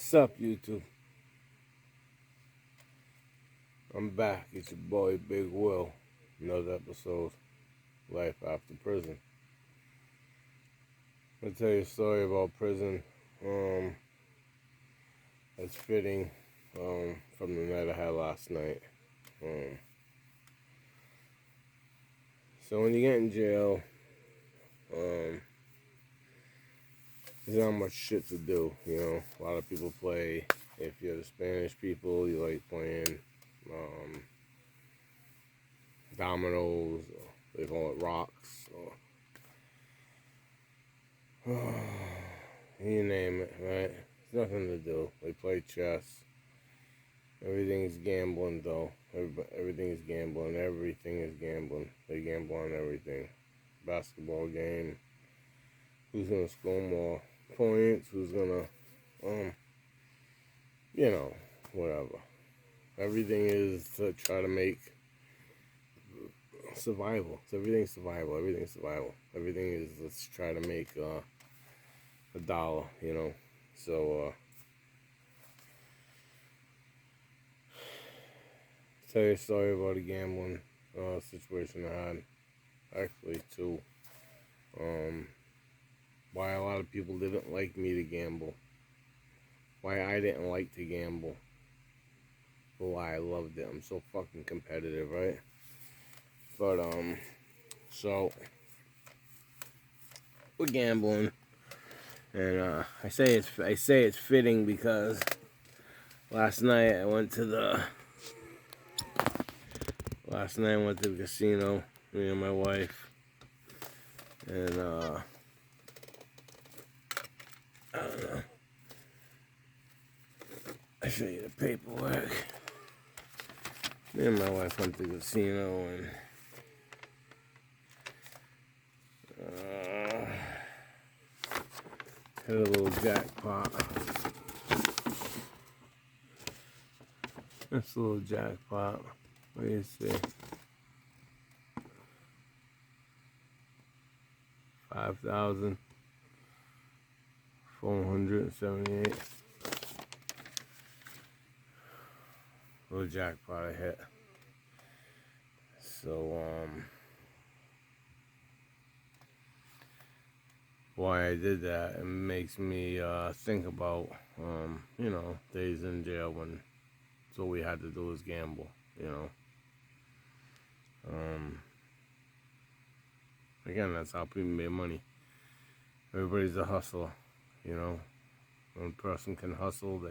What's up, YouTube? I'm back. It's your boy, Big Will. Another episode, Life After Prison. I'm gonna tell you a story about prison. It's fitting from the night I had last night. So when you get in jail, there's not much shit to do. A lot of people play. If you're the Spanish people, you like playing dominoes, or they call it rocks, or you name it, right? There's nothing to do. They play chess. Everything's gambling, though. Everything is gambling. Everything is gambling. They gamble on everything. Basketball game. Who's gonna score more points? Who's gonna, whatever. Everything is to try to make survival. Everything's survival. Everything's survival. Everything is let's try to make a dollar. So tell you a story about a gambling situation I had. Actually, two. Why a lot of people didn't like me to gamble. Why I didn't like to gamble. But why I loved it. I'm so fucking competitive, right? But so we're gambling, and I say it's fitting because last night I went to the casino, me and my wife, and I don't know. I show you the paperwork. Me and my wife went to the casino and hit a little jackpot. That's a little jackpot. What do you see? 5,478. Little jackpot I hit. So why I did that, it makes me think about days in jail when all we had to do was gamble. Again, that's how people make money. Everybody's a hustler. One person can hustle.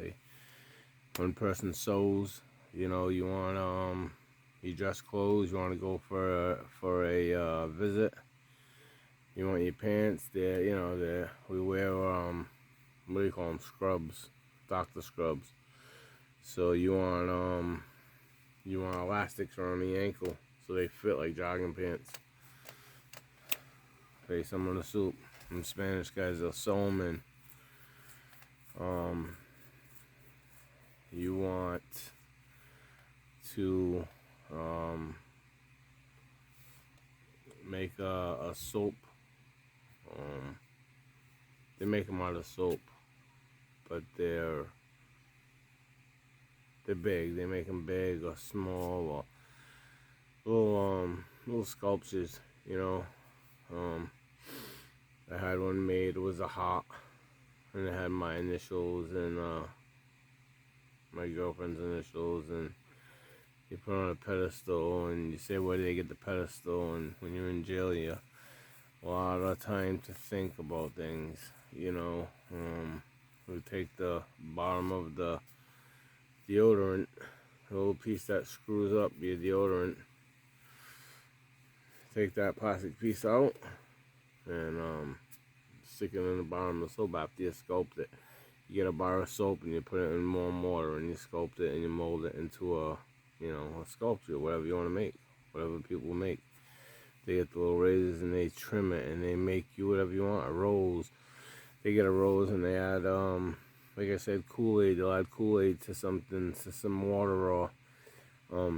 One person sews. You want you dress clothes. You want to go for a visit. You want your pants. We wear what do you call them? Scrubs, doctor scrubs. So you want elastics around the ankle so they fit like jogging pants. Pay someone a soup. Them Spanish guys, they'll sew them in. You want to make a soap. They make them out of soap, but they're big. They make them big or small or little sculptures. I had one made. It was a heart, and it had my initials and my girlfriend's initials, and you put it on a pedestal, and you say, where did they get the pedestal? And when you're in jail, you have a lot of time to think about things. We take the bottom of the deodorant, the little piece that screws up your deodorant. Take that plastic piece out and stick it in the bottom of the soap after you sculpt it. You get a bar of soap and you put it in warm water and you sculpt it and you mold it into a sculpture, whatever you want to make, whatever people make. They get the little razors and they trim it and they make you whatever you want. A rose. They get a rose and they add, like I said, Kool-Aid. They'll add Kool-Aid to something, to some water or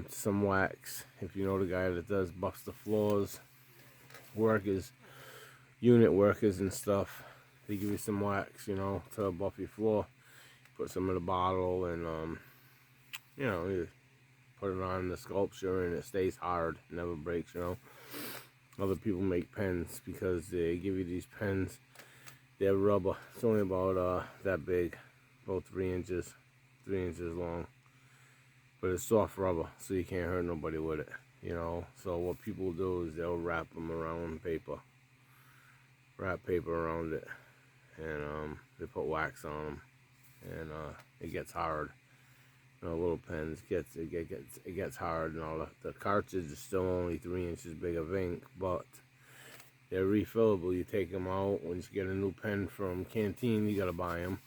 some wax. If you know the guy that does buffs the floors, workers, unit workers and stuff, they give you some wax, to buff your floor. put some in a bottle, and you know, you put it on the sculpture and it stays hard, never breaks, you know. Other people make pens because they give you these pens, they're rubber. It's only about that big, about 3 inches long. But it's soft rubber, so you can't hurt nobody with it, you know. So what people do is they'll wrap them around paper. Wrap paper around it. And they put wax on them. And it gets hard. You know, little pens, it gets hard and all. The cartridge is still only 3 inches big of ink, but they're refillable. You take them out. Once you get a new pen from Canteen, you gotta buy them.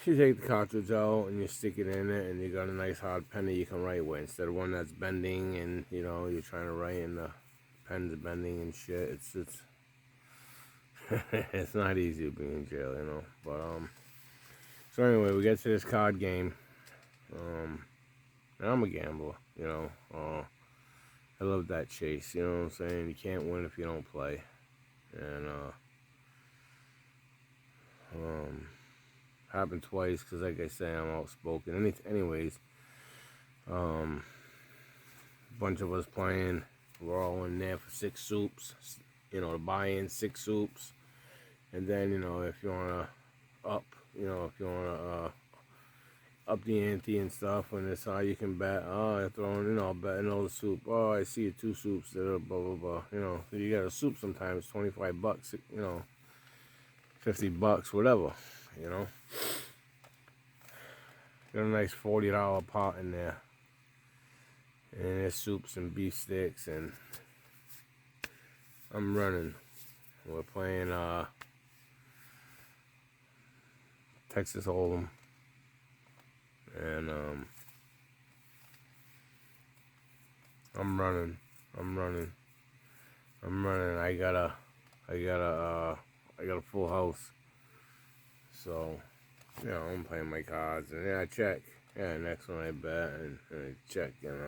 You take the cartridge out and you stick it in it, and you got a nice hard pen that you can write with, instead of one that's bending and, you know, you're trying to write and the pen's bending and shit. It's it's not easy being in jail, you know. But so anyway, we get to this card game. And I'm a gambler, you know. I love that chase, you know what I'm saying? You can't win if you don't play. And happened twice because, like I say, I'm outspoken. Anyways, a bunch of us playing. We're all in there for 6 soups. You know, to buy in 6 soups. And then, you know, if you want to up, you know, if you want to up the ante and stuff, and it's how you can bet. Oh, I'm throwing, you know, bet another soup. Oh, I see 2 soups that are blah, blah, blah. You know, so you got a soup sometimes, $25, you know, $50, whatever, you know. Got a nice $40 pot in there. And there's soups and beef sticks, and I'm running. We're playing Texas Hold'em. And I'm running. I got a full house. So, you know, I'm playing my cards, and then I check. Yeah, next one I bet, and I check, and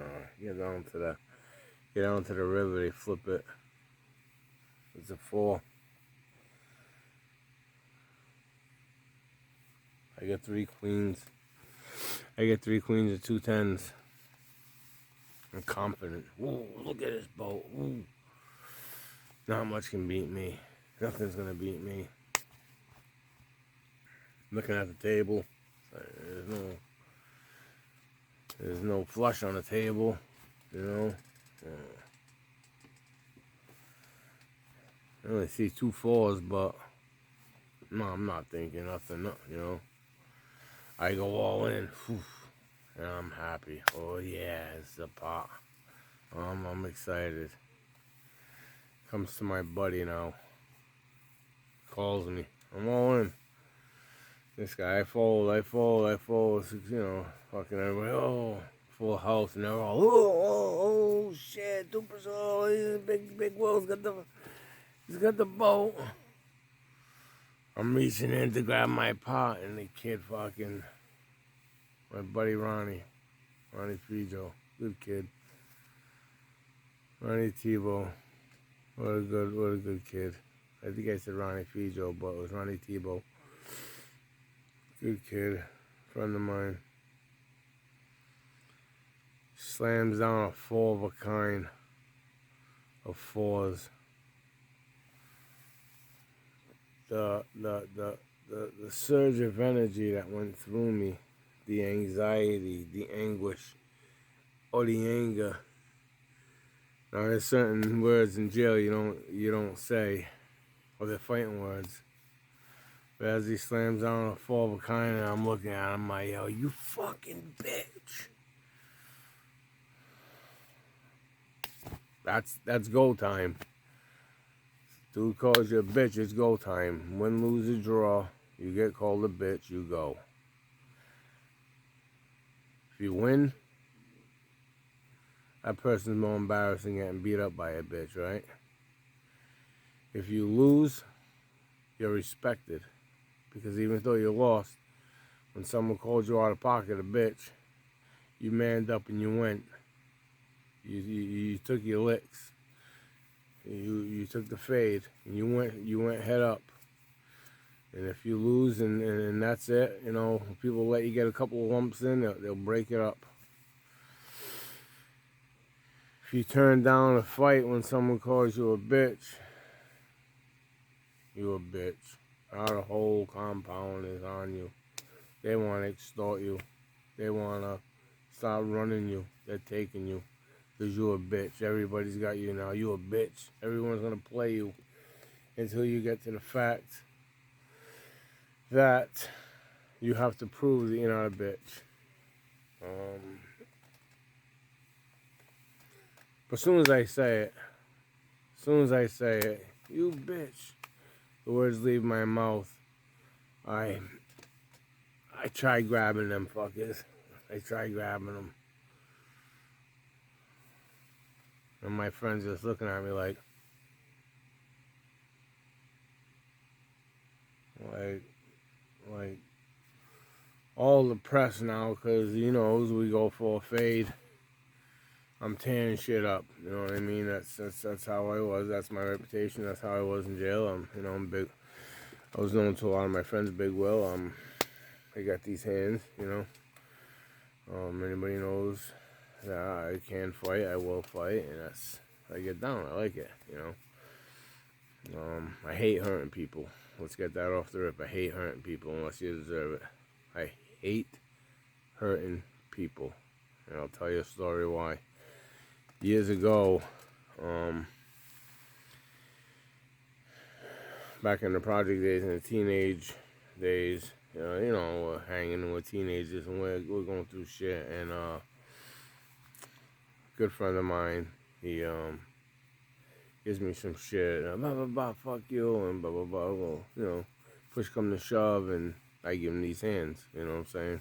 get down to the river. They flip it. It's a 4. I got 3 queens. I get 3 queens and 2 10s. I'm confident. Whoa, look at this boat. Ooh. Not much can beat me. Nothing's gonna beat me. Looking at the table. There's no flush on the table. You know. I only see 2 4s, but no, I'm not thinking nothing. You know. I go all in. Whew. And I'm happy. Oh yeah, it's the pot. I'm excited. Comes to my buddy now. Calls me. I'm all in. This guy, I fold. You know, fucking everybody. Oh, full house, and they're all, oh shit, Duper's, oh, he's big Will's he's got the boat. I'm reaching in to grab my pot, and the kid fucking, my buddy Ronnie Fijo, good kid. Ronnie Tebow, what a good kid. I think I said Ronnie Fijo, but it was Ronnie Tebow. Good kid, friend of mine. Slams down a 4 of a kind of 4s. The surge of energy that went through me, the anxiety, the anguish, or the anger. Now there's certain words in jail you don't say, or they're fighting words. But as he slams down a 4 of a kind, and I'm looking at him, I yell, "You fucking bitch!" That's go time. Dude calls you a bitch, it's go time. Win, lose, or draw, you get called a bitch, you go. If you win, that person's more embarrassing getting beat up by a bitch, right? If you lose, you're respected. Because even though you lost, when someone called you out of pocket a bitch, you manned up and you went. You took your licks. You took the fade and you went head up. And if you lose and that's it, you know, people let you get a couple of lumps in, they'll break it up. If you turn down a fight when someone calls you a bitch, you a bitch. Now the whole compound is on you. They want to extort you. They want to start running you. They're taking you. Because you a bitch. Everybody's got you now. You a bitch. Everyone's going to play you until you get to the fact that you have to prove that you're not a bitch. But as soon as I say it, you bitch, the words leave my mouth, I try grabbing them fuckers. I try grabbing them. And my friends just looking at me like all depressed now because, you know, as we go for a fade, I'm tearing shit up. You know what I mean? That's how I was. That's my reputation. That's how I was in jail. I'm big. I was known to a lot of my friends, Big Will. I got these hands, you know. Anybody knows that I can fight, I will fight, and I get down. I like it, you know. I hate hurting people. Let's get that off the rip. I hate hurting people unless you deserve it. I hate hurting people, and I'll tell you a story why. Years ago, back in the project days and the teenage days, you know, hanging with teenagers and we're going through shit. And a good friend of mine, he gives me some shit, blah blah blah, fuck you, and blah blah blah. Well, you know, push come to shove, and I give him these hands. You know what I'm saying?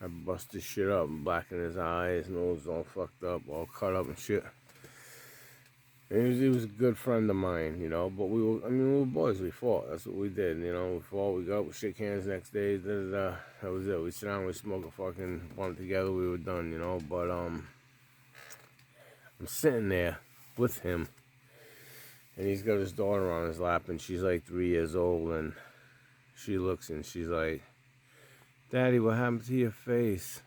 I bust his shit up, black in his eyes, nose all fucked up, all cut up and shit. And he was a good friend of mine, you know, but we were boys, we fought, that's what we did, you know, we fought, we got up, we shook hands next day, that was it, we sit down, we smoke a fucking blunt together, we were done, you know, but, I'm sitting there with him, and he's got his daughter on his lap, and she's like 3 years old, and she looks and she's like, Daddy, what happened to your face?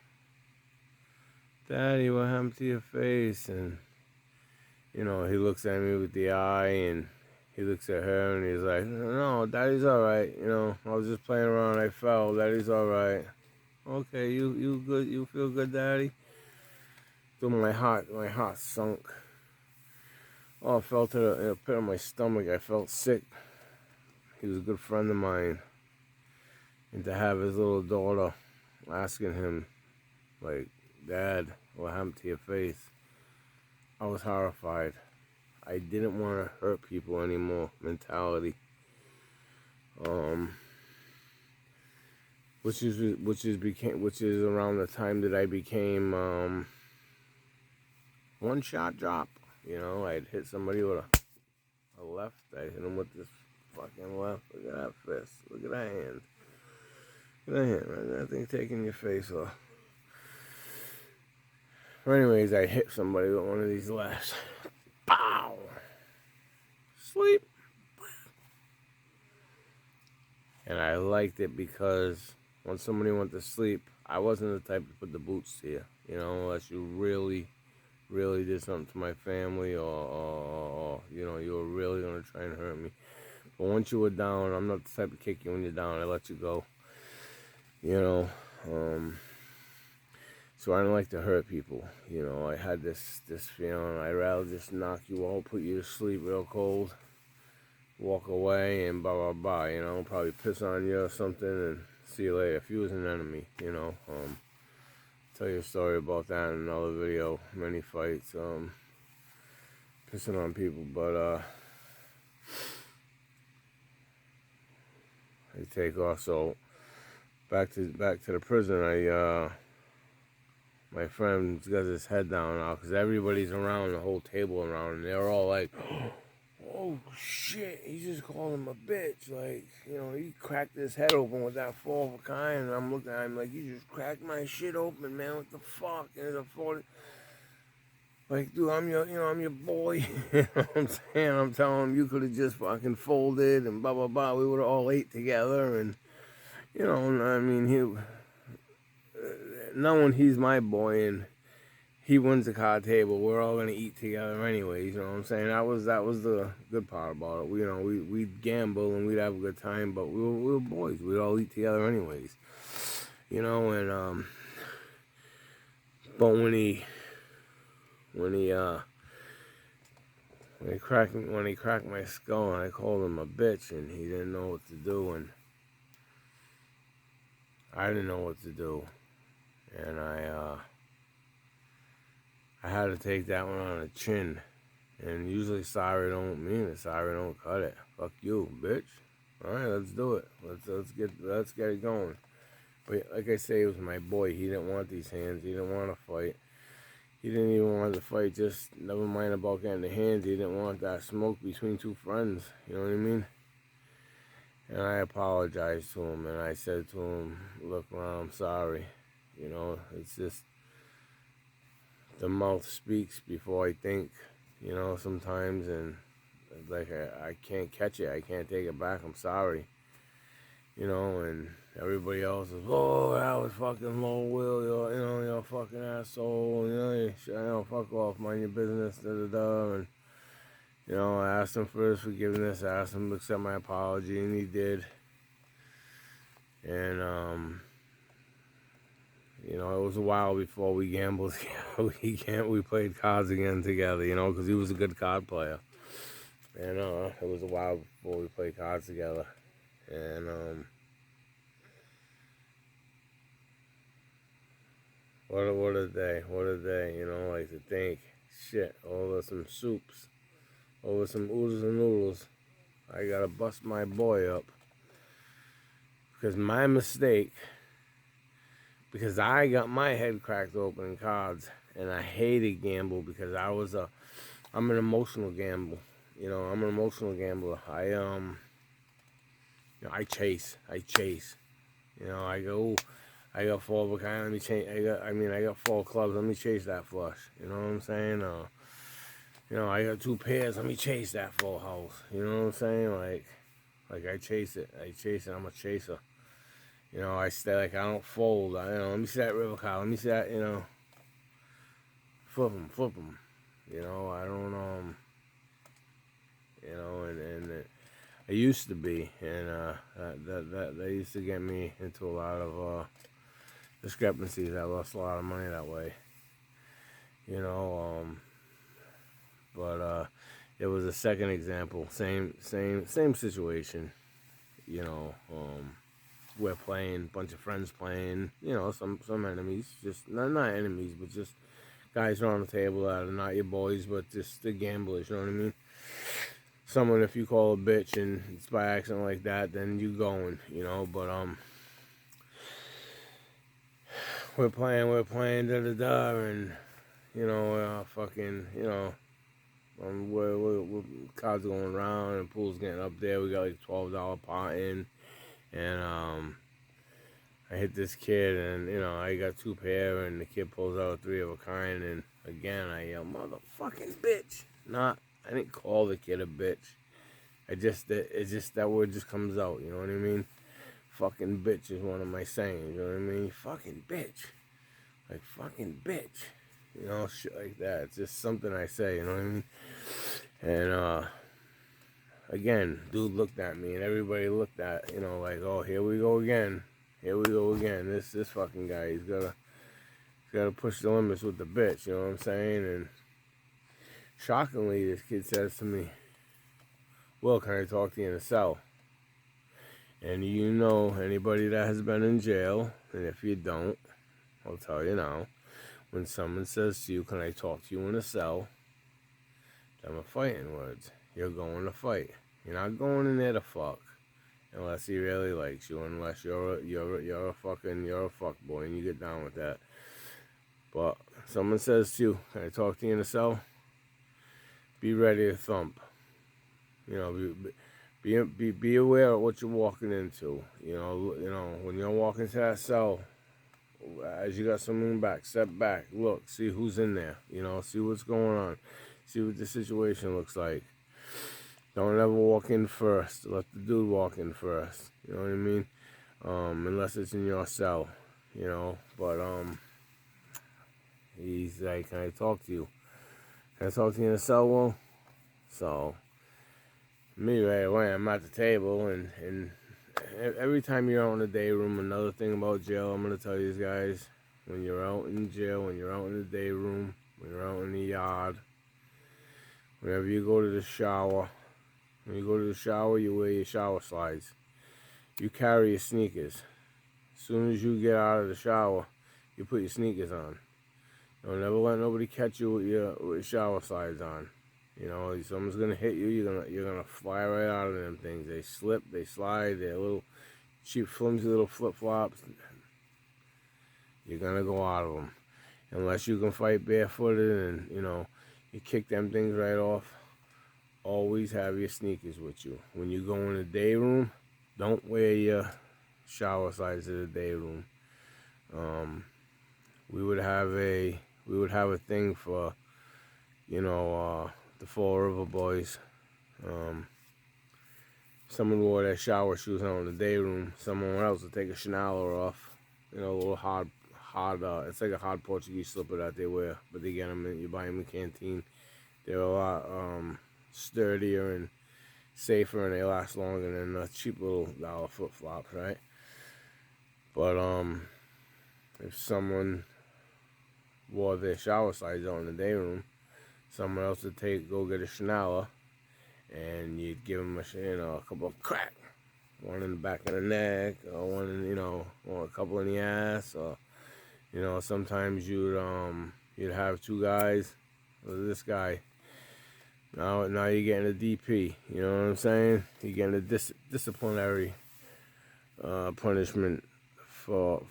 Daddy, what happened to your face? And, you know, he looks at me with the eye, and he looks at her, and he's like, no, Daddy's all right. You know, I was just playing around, I fell. Daddy's all right. Okay, you good? You feel good, Daddy? So my heart sunk. Oh, I felt it in a pit of my stomach. I felt sick. He was a good friend of mine. And to have his little daughter asking him, like, Dad, what happened to your face? I was horrified. I didn't want to hurt people anymore mentality. Which is around the time that I became one shot drop. You know, I'd hit somebody with a left. I hit him with this fucking left. Look at that fist. Look at that hand. Look at that hand, man. That thing taking your face off. But anyways, I hit somebody with one of these lefts. Pow! Sleep. And I liked it because when somebody went to sleep, I wasn't the type to put the boots to you. You know, unless you really did something to my family or you know, you were really going to try and hurt me. But once you were down, I'm not the type to kick you when you're down. I let you go. You know, so I don't like to hurt people. You know, I had this feeling I'd rather just knock you out, put you to sleep real cold, walk away, and blah blah blah. You know, probably piss on you or something, and see you later. If you was an enemy, you know. Tell you a story about that in another video. Many fights, pissing on people, but I take off. So back to the prison. My friend's got his head down now because everybody's around, the whole table around, and they're all like, oh shit, he just called him a bitch. Like, you know, he cracked his head open with that 4 of a kind, and I'm looking at him like, you just cracked my shit open, man, what the fuck? And it's a 40. Like, dude, I'm your boy. You know what I'm saying? I'm telling him you could have just fucking folded and blah, blah, blah. We would have all ate together. And, I mean, knowing he's my boy and he wins the card table, we're all going to eat together anyways. You know what I'm saying? That was the good part about it. We'd gamble and we'd have a good time, but we were boys. We'd all eat together anyways. And, but when he cracked my skull and I called him a bitch and he didn't know what to do and I didn't know what to do and I had to take that one on the chin. And usually sorry don't mean it, sorry don't cut it. Fuck you, bitch. All right, let's do it. Let's get it going. But like I say, it was my boy. He didn't want these hands. He didn't want to fight. He didn't even want to fight, just never mind about getting the hands. He didn't want that smoke between two friends, you know what I mean? And I apologized to him, and I said to him, look, Ron, I'm sorry. It's just the mouth speaks before I think, sometimes, and like I can't catch it. I can't take it back. I'm sorry. And everybody else is, oh, that was fucking low, Will, you're a fucking asshole, fuck off, mind your business, da-da-da, and, I asked him for his forgiveness, I asked him to accept my apology, and he did, and, it was a while before we gambled together, we played cards again together, because he was a good card player, and, it was a while before we played cards together, and, what a day, like to think, shit, over some soups, over some oodles and noodles, I gotta bust my boy up, because my mistake, because I got my head cracked open in cards, and I hated gamble, because I'm an emotional gambler, I'm an emotional gambler, I chase, I got 4 of a kind, let me change, I got 4 clubs, let me chase that flush, you know what I'm saying, I got 2 pairs, let me chase that full house, you know what I'm saying, like I chase it, I'm a chaser, I stay, like, I don't fold, let me see that river card, let me see that, flip them, I don't, and I used to be, and that used to get me into a lot of discrepancies. I lost a lot of money that way, but it was a second example, same situation, we're playing, bunch of friends playing, some enemies, just not enemies, but just guys around the table that are not your boys, but just the gamblers, you know what I mean? Someone, if you call a bitch and it's by accident like that, then you going, but we're playing, da-da-da, and, fucking, we're cards going around, and pool's getting up there, we got like $12 pot in, and, I hit this kid, and, I got 2 pair, and the kid pulls out a 3 of a kind, and again, I yell, motherfucking bitch, I didn't call the kid a bitch, it's just, that word just comes out, you know what I mean? Fucking bitch is one of my sayings, you know what I mean? Fucking bitch. Like, fucking bitch. Shit like that. It's just something I say, you know what I mean? And, again, dude looked at me, and everybody looked at, like, oh, here we go again. This fucking guy, he's gotta push the limits with the bitch, you know what I'm saying? And shockingly, this kid says to me, Will, can I talk to you in the cell? And anybody that has been in jail, and if you don't, I'll tell you now, when someone says to you, can I talk to you in a cell, them are fighting words. You're going to fight. You're not going in there to fuck, unless he really likes you, unless you're a fuck boy and you get down with that. But someone says to you, can I talk to you in a cell? Be ready to thump. Be aware of what you're walking into. When you're walking to that cell, as you got someone back, step back, look, see who's in there, you know, see what's going on, see what the situation looks like. Don't ever walk in first. Let the dude walk in first. You know what I mean? Unless it's in your cell, you know. But he's like, "Can I talk to you? Can I talk to you in the cell?" Well, so me right away, I'm at the table, and every time you're out in the day room, another thing about jail, I'm gonna tell you guys, when you're out in jail, when you're out in the day room, when you're out in the yard, whenever you go to the shower, when you go to the shower, you wear your shower slides. You carry your sneakers. As soon as you get out of the shower, you put your sneakers on. Don't never let nobody catch you with your shower slides on. You know, if someone's gonna hit you, you're gonna fly right out of them things. They slip, they slide, they're little cheap, flimsy little flip flops. You're gonna go out of them, unless you can fight barefooted and you kick them things right off. Always have your sneakers with you. When you go in the day room, don't wear your shower slides to the day room. We would have a thing for the Fall River boys. Someone wore their shower shoes out in the day room. Someone else would take a Schnaller off. A little hard. It's like a hard Portuguese slipper that they wear, but they get them. You buy them in the canteen. They're a lot sturdier and safer, and they last longer than the cheap little dollar flip flops, right? But if someone wore their shower slides out in the day room, someone else would go get a Schnaller, and you'd give them a couple of crack, one in the back of the neck, or one in or a couple in the ass, or sometimes you'd have two guys. This guy. Now you're getting a DP. You know what I'm saying? You're getting a disciplinary punishment for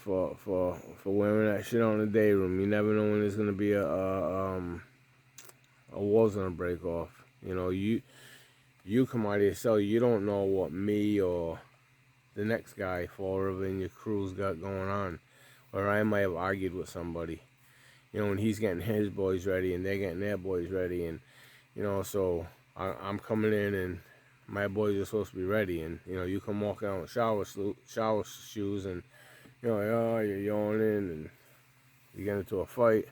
wearing that shit on the day room. You never know when there's gonna be a wall's gonna break off. You come out of your cell. You don't know what me or the next guy, Fall River, and your crew's got going on. Or I might have argued with somebody. And he's getting his boys ready, and they're getting their boys ready, and so I'm coming in, and my boys are supposed to be ready, and you come walking out with shower shoes, and you're yawning, and you get into a fight.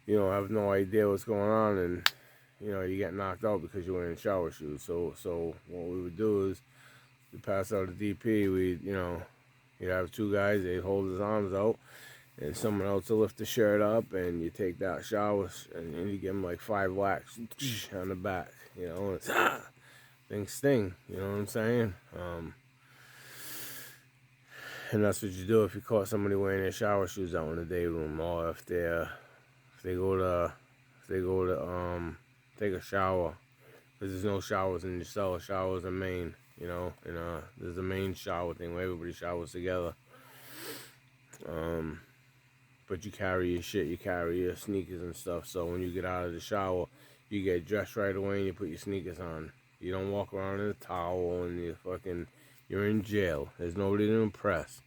Have no idea what's going on, and you get knocked out because you're wearing shower shoes. So what we would do is we pass out a DP. You'd have two guys. They'd hold his arms out, and someone else will lift the shirt up, and you take that shower, and you give him like 5 whacks on the back, and it's things sting, you know what I'm saying? And that's what you do if you caught somebody wearing their shower shoes out in the day room, or if they go to take a shower, because there's no showers in your cell. Showers are main, and there's a main shower thing where everybody showers together. But you carry your shit, you carry your sneakers and stuff, so when you get out of the shower, you get dressed right away and you put your sneakers on. You don't walk around in a towel and you're in jail. There's nobody to impress.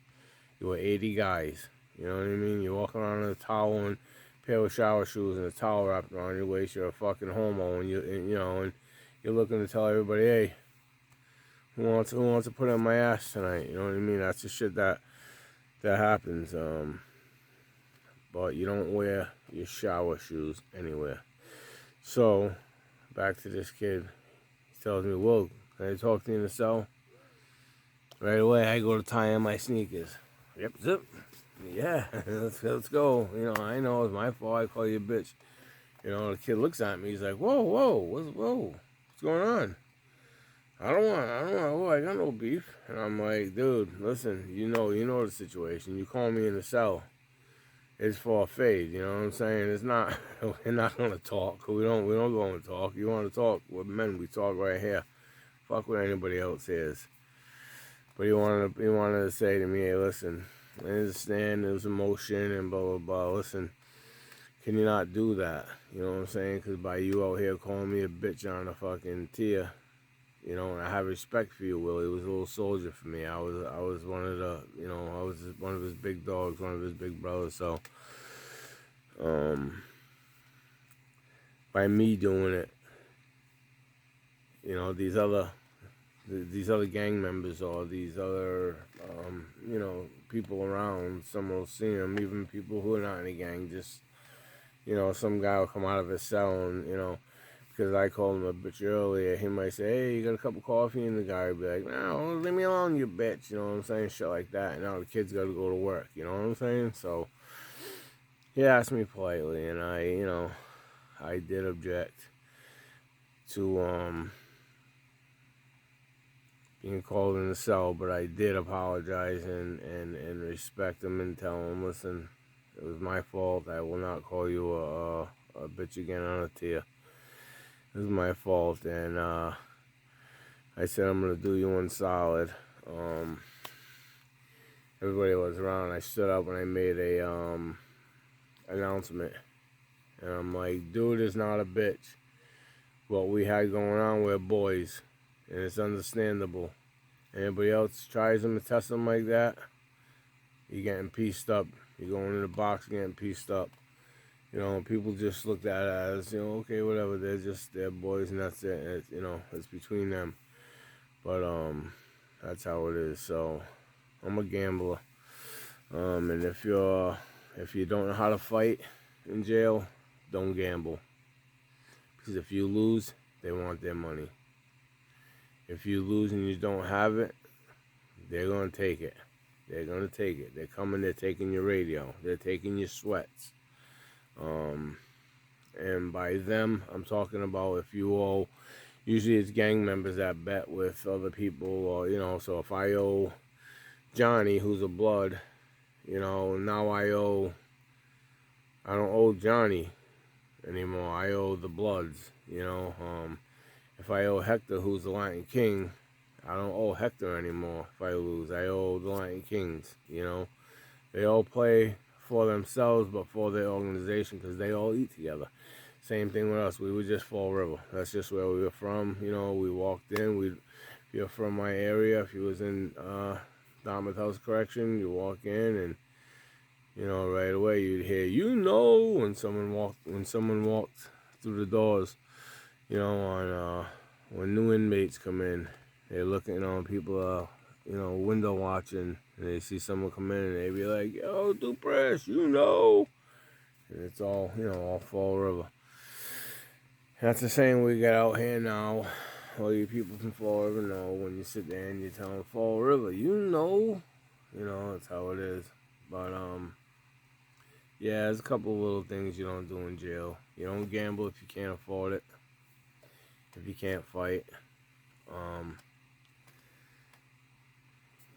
You were 80 guys, you know what I mean? You walk around in a towel and a pair of shower shoes and a towel wrapped around your waist. You're a fucking homo, and you're looking to tell everybody, hey, who wants to put on my ass tonight? You know what I mean? That's the shit that happens. But you don't wear your shower shoes anywhere. So, back to this kid. He tells me, "Whoa, can I talk to you in the cell?" Right away, I go to tie on my sneakers. Yep, zip. Yeah, let's go. I know it's my fault. I call you a bitch. The kid looks at me. He's like, "Whoa, what's going on?" I don't want. I got no beef. And I'm like, "Dude, listen. You know the situation. You call me in the cell. It's for a fade, you know what I'm saying? It's not, we're not gonna talk. We don't go and talk. You want to talk with men? We talk right here. Fuck what anybody else says." But he wanted to say to me, "Hey, listen, I understand there's emotion and blah blah blah. Listen, can you not do that? You know what I'm saying? Because by you out here calling me a bitch on a fucking tier, you know, and I have respect for you, Willie. He was a little soldier for me. I was one of the, you know, I was one of his big dogs, one of his big brothers. So, by me doing it, you know, these other gang members or these other, you know, people around, someone will see them, even people who are not in a gang, just, you know, some guy will come out of his cell and, you know, because I called him a bitch earlier, he might say, hey, you got a cup of coffee? And the guy would be like, no, leave me alone, you bitch, you know what I'm saying, shit like that. And now the kid's got to go to work, you know what I'm saying? So he asked me politely, and I, you know, I did object to, being called in the cell, but I did apologize and respect him and tell him, listen, it was my fault. I will not call you a bitch again on a tear. It was my fault, and I said I'm gonna do you one solid. Everybody was around. I stood up and I made a announcement, and I'm like, dude is not a bitch. What we had going on, we're boys, and it's understandable. Anybody else tries him to test him like that, you're getting pieced up. You're going in the box getting pieced up. You know, people just looked at it as, you know, okay, whatever. They're boys, and that's it. It's, you know, it's between them. But that's how it is. So I'm a gambler. And if you don't know how to fight in jail, don't gamble. Because if you lose, they want their money. If you lose and you don't have it, they're gonna take it. They're gonna take it. They're coming. They're taking your radio. They're taking your sweats. And by them, I'm talking about if you owe. Usually, it's gang members that bet with other people, or you know. So if I owe Johnny, who's a blood, you know, now I don't owe Johnny anymore. I owe the Bloods, you know. If I owe Hector, who's the Latin King, I don't owe Hector anymore if I lose. I owe the Latin Kings, you know. They all play for themselves, but for their organization, because they all eat together. Same thing with us. We were just Fall River. That's just where we were from. You know, we walked in. If you're from my area, if you was in Dartmouth House Correction, you walk in and, you know, right away you'd hear, you know, when someone walked through the doors, you know, on when new inmates come in, they're looking, you know, people are, you know, window watching, and they see someone come in and they be like, yo, Dupress, you know. And it's all, you know, all Fall River. That's the same we got out here now. All you people from Fall River know when you sit there and you tell them Fall River, you know. You know, that's how it is. But, yeah, there's a couple little things you don't do in jail. You don't gamble if you can't afford it. If you can't fight.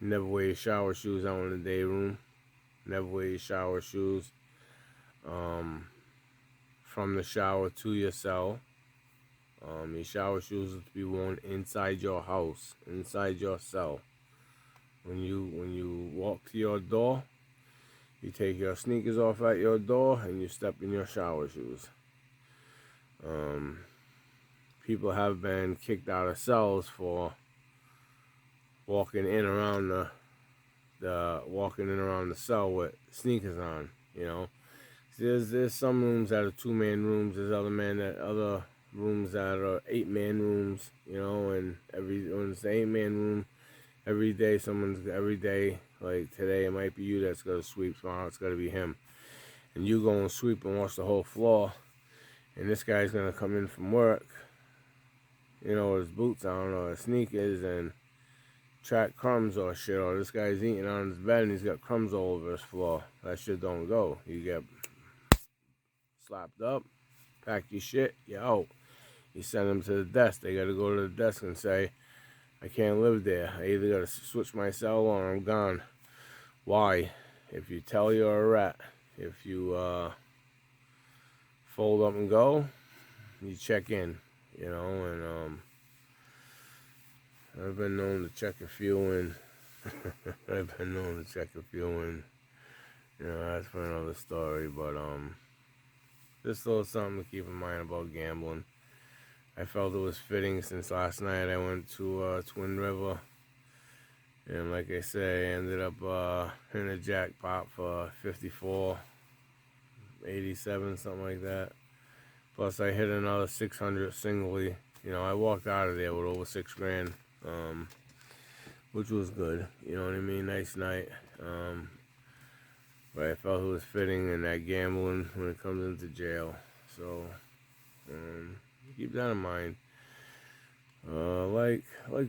Never wear your shower shoes out in the day room. Never wear your shower shoes from the shower to your cell. Your shower shoes are to be worn inside your house, inside your cell. When you walk to your door, you take your sneakers off at your door and you step in your shower shoes. People have been kicked out of cells for walking in around the cell with sneakers on. You know, there's some rooms that are 2-man rooms. There's other rooms that are 8-man rooms. You know, and when it's an 8-man room, every day like today it might be you that's gonna sweep. Tomorrow it's gonna be him, and you go and sweep and wash the whole floor. And this guy's gonna come in from work, you know, with his boots on or his sneakers, and track crumbs or shit, or this guy's eating on his bed and he's got crumbs all over his floor. That shit don't go. You get slapped up, pack your shit, you're out. You send them to the desk. They gotta go to the desk and say, I can't live there. I either gotta switch my cell or I'm gone. Why? If you tell you're a rat, if you fold up and go, you check in, you know, and I've been known to check a few in. You know, that's for another story, but just a little something to keep in mind about gambling. I felt it was fitting since last night I went to Twin River. And like I say, I ended up hitting a jackpot for 54.87, something like that. Plus I hit another 600 singly. You know, I walked out of there with over $6 grand, which was good. You know what I mean? Nice night. But I felt it was fitting in that gambling when it comes into jail. So keep that in mind. Like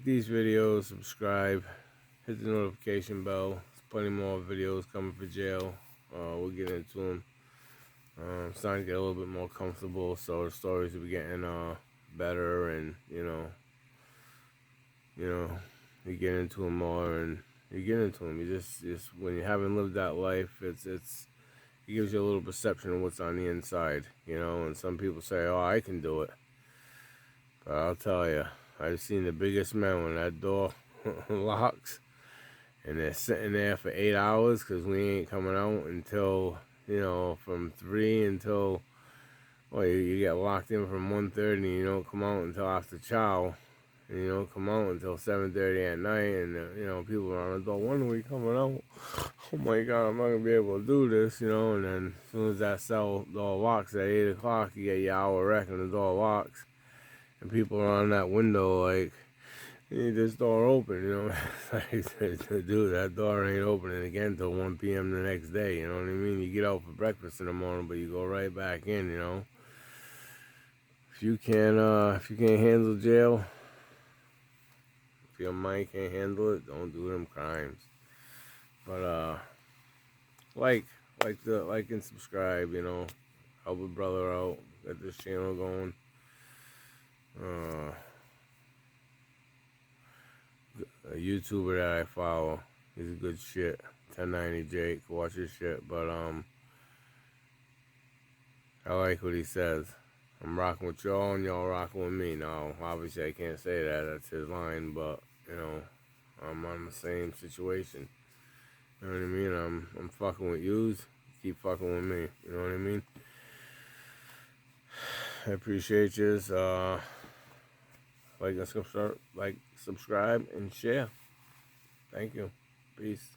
these videos, subscribe, hit the notification bell. There's plenty more videos coming for jail. We'll get into them. Starting to get a little bit more comfortable, so the stories will be getting better, and you get into them more, and you get into them. You just when you haven't lived that life, it gives you a little perception of what's on the inside, you know. And some people say, "Oh, I can do it," but I'll tell you, I've seen the biggest men when that door locks, and they're sitting there for 8 hours because we ain't coming out until, you know, from 3 until, well, you get locked in from 1:30 and you don't come out until after chow. And you don't come out until 7:30 at night, and you know, people are on the door, when are we coming out? Oh my God, I'm not gonna be able to do this, you know. And then as soon as that cell door locks at 8 o'clock, you get your hour rec and the door locks, and people are on that window like, you need this door open, you know. Dude, that door ain't opening again until 1 p.m. the next day, you know what I mean? You get out for breakfast in the morning, but you go right back in, you know. If you can't handle jail, if your mind can't handle it, don't do them crimes. But like and subscribe, you know, help a brother out, get this channel going. A YouTuber that I follow, he's a good shit. 1090 Jake, watch his shit. But I like what he says. I'm rocking with y'all and y'all rocking with me. Now, obviously I can't say that, that's his line, but you know, I'm on the same situation. You know what I mean? I'm fucking with yous, keep fucking with me. You know what I mean? I appreciate yous. Like, subscribe, and share. Thank you. Peace.